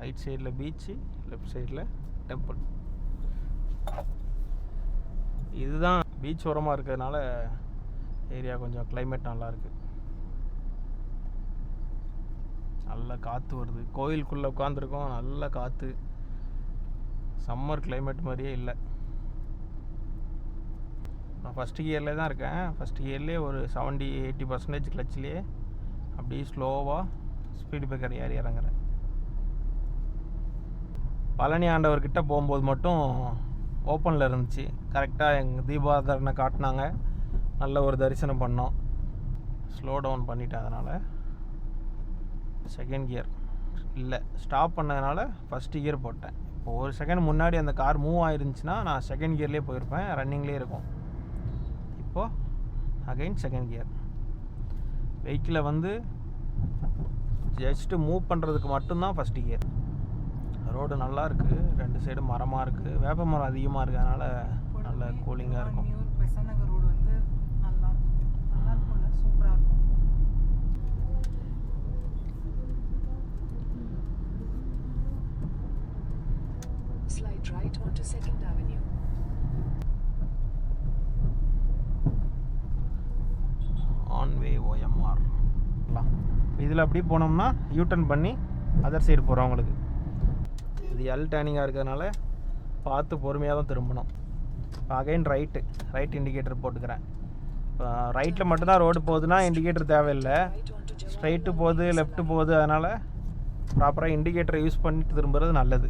Right சைடில் beach, left சைடில் temple. இதுதான் பீச் ஓரமாக இருக்கிறதுனால ஏரியா கொஞ்சம் கிளைமேட் நல்லாயிருக்கு. நல்ல காற்று வருது. கோயிலுக்குள்ளே உட்காந்துருக்கோம், நல்ல காற்று. சம்மர் கிளைமேட் மாதிரியே இல்லை. நான் ஃபஸ்ட்டு கியர்லேயே தான் இருக்கேன். ஃபஸ்ட்டு கியர்லேயே ஒரு 70-80% கிளச்சிலே அப்படியே ஸ்லோவாக ஸ்பீடு பிரேக்கர் ஏறி இறங்குறேன். பழனி ஆண்டவர்கிட்ட போகும்போது மட்டும் ஓப்பனில் இருந்துச்சு. கரெக்டாக எங்கள் தீபாராதனை காட்டினாங்க. நல்ல ஒரு தரிசனம் பண்ணோம். ஸ்லோ டவுன் பண்ணிட்டேன். அதனால் செகண்ட் கியர் இல்லை, ஸ்டாப் பண்ணதுனால ஃபஸ்ட்டு கியர் போட்டேன். இப்போ ஒரு செகண்ட் முன்னாடி அந்த கார் மூவ் ஆயிருந்துச்சுன்னா நான் செகண்ட் கியர்லேயே போயிருப்பேன், ரன்னிங்லேயே இருக்கும். இப்போது அகைன் செகண்ட் கியர். வெஹிக்கிளை வந்து ஜஸ்ட்டு மூவ் பண்ணுறதுக்கு மட்டும்தான் ஃபஸ்ட்டு கியர். ரோடு நல்லா இருக்குது, 2 சைடும் மரமாக இருக்குது, வேப்ப மரம் அதிகமாக இருக்குது, அதனால் நல்ல கூலிங்காக இருக்கும். பெசன்ட் நகர் ரோடு வந்து நல்லா இருக்கும்ல, சூப்பராக இருக்கும். Slide right onto 2nd Avenue. On way OMR. இதில் அப்படி போனோம்னா யூட்டர்ன் பண்ணி அதர் சைடு போகிறவங்களுக்கு. இது எல் டேர்னிங்காக இருக்கிறதுனால பார்த்து பொறுமையாக தான் திரும்பணும். இப்போ அகைன் ரைட் இண்டிகேட்டர் போட்டுக்கிறேன். இப்போ ரைட்டில் மட்டும்தான் ரோடு போகுதுன்னா இண்டிகேட்டர் தேவையில்லை. ஸ்ட்ரைட்டு போகுது, லெஃப்ட்டு போகுது, அதனால் ப்ராப்பராக இண்டிகேட்டரை யூஸ் பண்ணிட்டு திரும்புறது நல்லது.